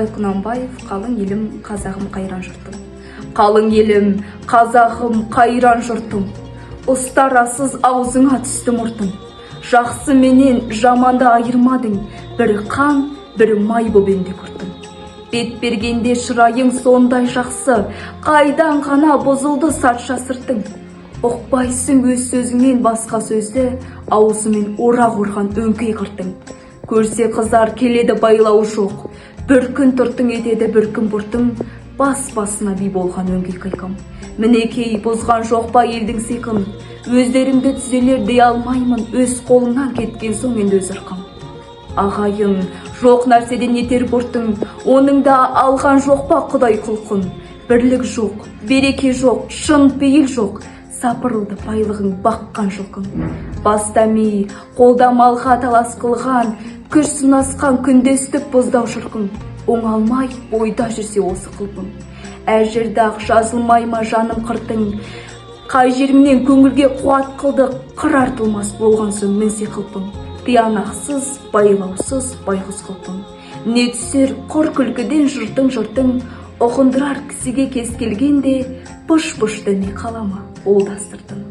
Абай Кунанбаев, қалың елім, қазағым, қайран жұртым. Қалың елім, қазағым, қайран жұртым. Ұстарасыз аузыңа түсті мұртым. Жақсы менен жаманды айырмадың, бірі қан, бірі май боп енде құртым. Бет бергенде шырайың сондай жақсы, қайдан ғана бұзылды сатша сыртың. Ұқпайсың өз сөзіңнен басқа сөзді, аузымен орақ ұрған өңкей қыртың. Көрсе қызар келеді байлау жоқ, бір күн тұртың етеді бір күн бұртың, бас-басына би болған өңкей қайқым. Мінекей бұзған жоқ па елдің сиқын, өздеріңді түзелер дей алмаймын, өз қолыңнан кеткен соң енді өз ырқым. Ағайын, жоқ нәрседен етер бұртың, оның да алған жоқ па құдай құлқын. Бірлік жоқ, береке жоқ, шын пейіл жоқ, сапырылды байлығың баққан жылқың. Бастами, қолда малға талас қылған, күш сынасқан күндестік бұздау шырқың. Оңалмай бойда жүрсе осы қылпың. Әжірдақ жазылмай ма жаным қыртың, қай жерімнен көңілге қуат қылды, қыр артылмас болған соң мінсе қылпың. Тиянақсыз, байлаусыз байғұс қылпың. Не түсер құр күлкіден жұртың, ұғындырар кісіге кез келгенде, бұш-бұшты не қалама, ол дастырдың.